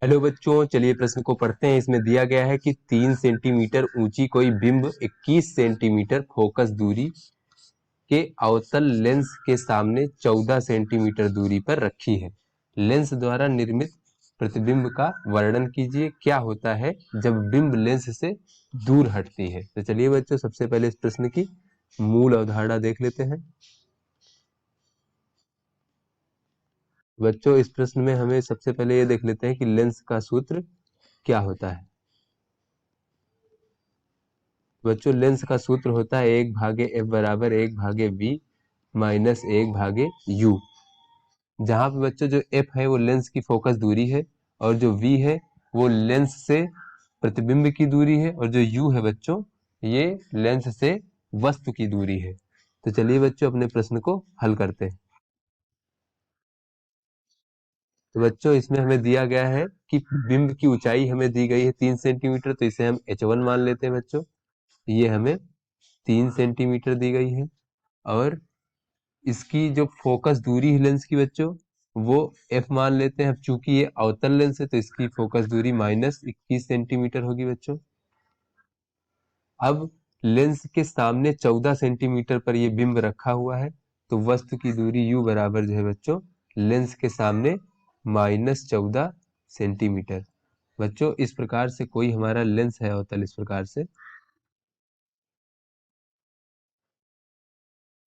Hello बच्चों, चलिए प्रश्न को पढ़ते हैं। इसमें दिया गया है कि 3 सेंटीमीटर ऊंची कोई बिंब 21 सेंटीमीटर फोकस दूरी के अवतल लेंस के सामने 14 सेंटीमीटर दूरी पर रखी है। लेंस द्वारा निर्मित प्रतिबिंब का वर्णन कीजिए। क्या होता है जब बिंब लेंस से दूर हटती है? तो चलिए बच्चों, सबसे पहले इस प्रश्न की मूल अवधारणा देख लेते हैं। बच्चों, इस प्रश्न में हमें सबसे पहले ये देख लेते हैं कि लेंस का सूत्र क्या होता है। बच्चों, लेंस का सूत्र होता है 1/f बराबर 1/v माइनस 1/u। जहां पे बच्चों जो f है वो लेंस की फोकस दूरी है, और जो v है वो लेंस से प्रतिबिंब की दूरी है, और जो u है बच्चों ये लेंस से वस्तु की दूरी है। तो चलिए बच्चों अपने प्रश्न को हल करते हैं। तो बच्चों इसमें हमें दिया गया है कि बिंब की ऊंचाई हमें दी गई है 3 सेंटीमीटर, तो इसे हम h1 मान लेते हैं बच्चों। ये हमें 3 सेंटीमीटर दी गई है, और इसकी जो फोकस दूरी है लेंस की बच्चों वो f मान लेते हैं। अब चूंकि ये अवतल लेंस है तो इसकी फोकस दूरी -21 सेंटीमीटर होगी बच्चों। अब लेंस के सामने 14 सेंटीमीटर पर ये बिंब रखा हुआ है, तो वस्तु की दूरी u बराबर जो है बच्चों लेंस के सामने -14 सेंटीमीटर। बच्चों इस प्रकार से कोई हमारा लेंस है अवतल, इस प्रकार से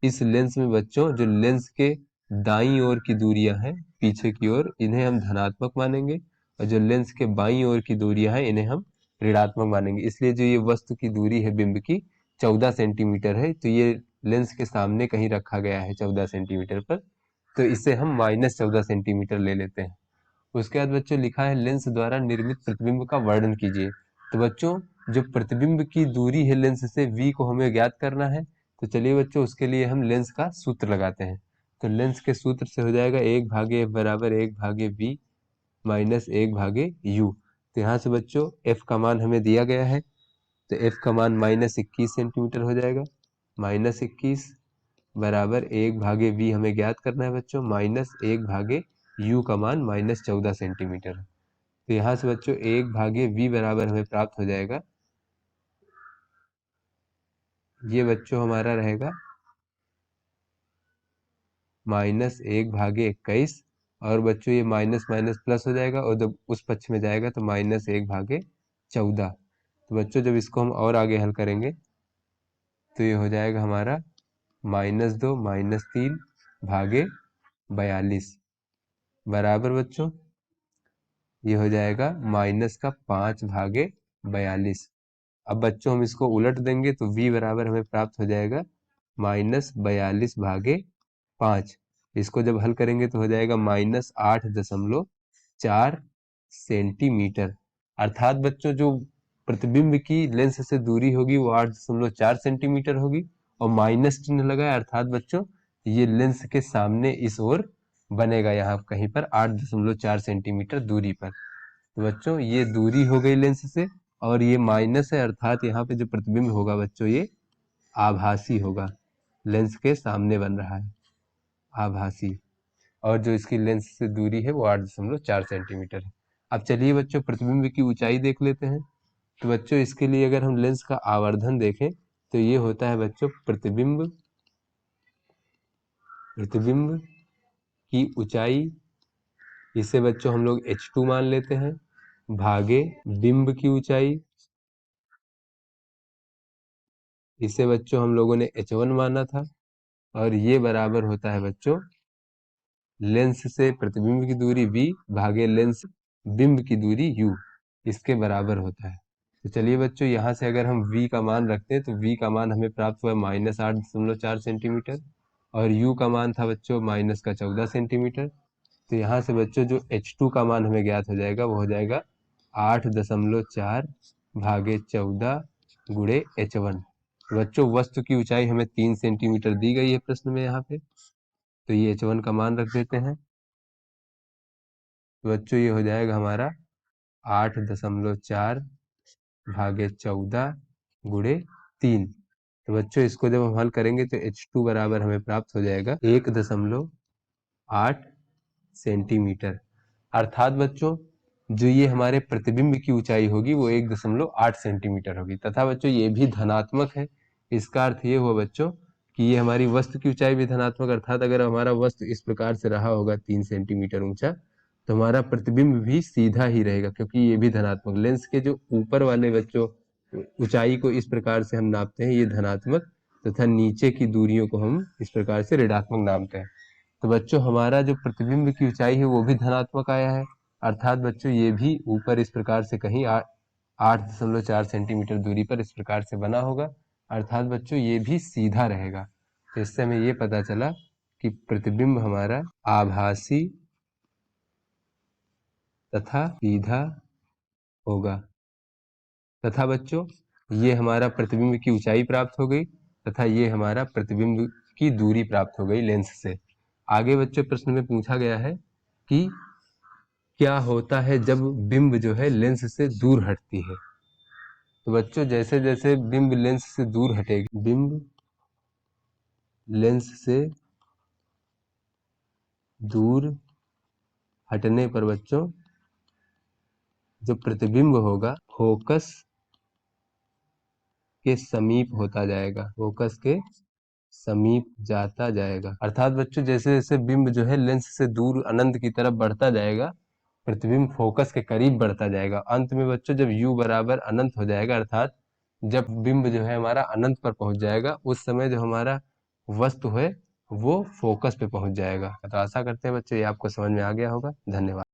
इस लेंस में बच्चों जो लेंस के दाईं ओर की दूरियां हैं पीछे की ओर, इन्हें हम धनात्मक मानेंगे, और जो लेंस के बाईं ओर की दूरियां हैं इन्हें हम ऋणात्मक मानेंगे। इसलिए जो ये वस्तु की दूरी है बिंब की 14 सेंटीमीटर है, तो ये लेंस के सामने कहीं रखा गया है 14 सेंटीमीटर पर, तो इसे हम -14 सेंटीमीटर ले लेते हैं। उसके बाद बच्चों लिखा है लेंस द्वारा निर्मित प्रतिबिंब का वर्णन कीजिए। तो बच्चों जो प्रतिबिंब की दूरी है लेंस से v को हमें ज्ञात करना है। तो चलिए बच्चों उसके लिए हम लेंस का सूत्र लगाते हैं। तो लेंस के सूत्र से हो जाएगा 1/f बराबर 1/v माइनस 1/u। तो यहाँ से बच्चों f का मान हमें दिया गया है, तो f का मान -21 सेंटीमीटर हो जाएगा। -21 बराबर 1/v हमें ज्ञात करना है बच्चों, -1/u का मान -14 सेंटीमीटर। तो यहाँ से बच्चों 1/v बराबर हमें प्राप्त हो जाएगा, ये बच्चों हमारा रहेगा -1/21। और बच्चों ये माइनस माइनस प्लस हो जाएगा, और जब उस पक्ष में जाएगा तो -1/14। तो बच्चों जब इसको हम और आगे हल करेंगे तो ये हो जाएगा हमारा -2 -3 भागे 42 बराबर बच्चों ये हो जाएगा -5/42। अब बच्चों हम इसको उलट देंगे तो v बराबर हमें प्राप्त हो जाएगा -42/5। इसको जब हल करेंगे तो हो जाएगा -8.4 सेंटीमीटर। अर्थात बच्चों जो प्रतिबिंब की लेंस से दूरी होगी वो 8.4 सेंटीमीटर होगी, और माइनस चिन्ह लगा है, अर्थात बच्चों ये लेंस के सामने इस ओर बनेगा, यहाँ कहीं पर 8.4 सेंटीमीटर दूरी पर। तो बच्चों ये दूरी हो गई लेंस से, और ये माइनस है, अर्थात यहाँ पे जो प्रतिबिंब होगा बच्चों ये आभासी होगा, लेंस के सामने बन रहा है आभासी। और जो इसकी लेंस से दूरी है वो 8.4 सेंटीमीटर है। अब चलिए बच्चों प्रतिबिंब की ऊंचाई देख लेते हैं। तो बच्चों इसके लिए अगर हम लेंस का आवर्धन देखें तो ये होता है बच्चों प्रतिबिंब प्रतिबिंब की ऊंचाई, इसे बच्चों हम लोग h2 मान लेते हैं, भागे बिंब की ऊंचाई, इसे बच्चों हम लोगों ने h1 माना था, और ये बराबर होता है बच्चों लेंस से प्रतिबिंब की दूरी v भागे लेंस बिंब की दूरी u, इसके बराबर होता है। तो चलिए बच्चों यहाँ से अगर हम v का मान रखते हैं तो v का मान हमें प्राप्त हुआ -8.4 सेंटीमीटर, और u का मान था बच्चों -14 सेंटीमीटर। तो यहाँ से बच्चों जो h2 का मान हमें ज्ञात हो जाएगा वो हो जाएगा 8.4 भागे 14 गुणे h1। बच्चों वस्तु की ऊंचाई हमें 3 सेंटीमीटर दी गई है प्रश्न में यहाँ पे, तो ये h1 का मान रख देते हैं। तो बच्चों ये हो जाएगा हमारा 8.4 भागे 14 गुणे 3। तो बच्चों इसको जब हम हल करेंगे तो h2 बराबर हमें प्राप्त हो जाएगा 1.8 सेंटीमीटर। अर्थात बच्चों जो ये हमारे प्रतिबिंब की ऊंचाई होगी वो 1.8 सेंटीमीटर होगी। तथा बच्चों ये भी धनात्मक है। इसका अर्थ ये हुआ बच्चों कि ये हमारी वस्तु की ऊंचाई भी धनात्मक, अर्थात अगर हमारा वस्तु इस प्रकार से रहा होगा 3 सेंटीमीटर ऊंचा, तो हमारा प्रतिबिंब भी सीधा ही रहेगा, क्योंकि ये भी धनात्मक। लेंस के जो ऊपर वाले बच्चों ऊंचाई को इस प्रकार से हम नापते हैं, ये धनात्मक, तथा नीचे की दूरियों को हम इस प्रकार से ऋणात्मक नापते हैं। तो बच्चों हमारा जो प्रतिबिंब की ऊंचाई है वो भी धनात्मक आया है, अर्थात बच्चों ये भी ऊपर इस प्रकार से कहीं 8.4 सेंटीमीटर दूरी पर इस प्रकार से बना होगा, अर्थात बच्चों ये भी सीधा रहेगा। तो इससे हमें ये पता चला कि प्रतिबिंब हमारा आभासी तथा सीधा होगा। तथा बच्चों ये हमारा प्रतिबिंब की ऊंचाई प्राप्त हो गई, तथा ये हमारा प्रतिबिंब की दूरी प्राप्त हो गई लेंस से। आगे बच्चों प्रश्न में पूछा गया है कि क्या होता है जब बिंब जो है लेंस से दूर हटती है। तो बच्चों जैसे जैसे बिंब लेंस से दूर हटेगी, बिंब लेंस से दूर हटने पर बच्चों जो प्रतिबिंब होगा फोकस के समीप होता जाएगा, फोकस के समीप जाता जाएगा। अर्थात बच्चों जैसे जैसे बिंब जो है लेंस से दूर अनंत की तरफ बढ़ता जाएगा, प्रतिबिंब फोकस के करीब बढ़ता जाएगा। अंत में बच्चों जब u बराबर अनंत हो जाएगा, अर्थात जब बिंब जो है हमारा अनंत पर पहुंच जाएगा, उस समय जो हमारा वस्तु है वो फोकस पे पहुंच जाएगा। तो आशा करते हैं बच्चों ये आपको समझ में आ गया होगा। धन्यवाद।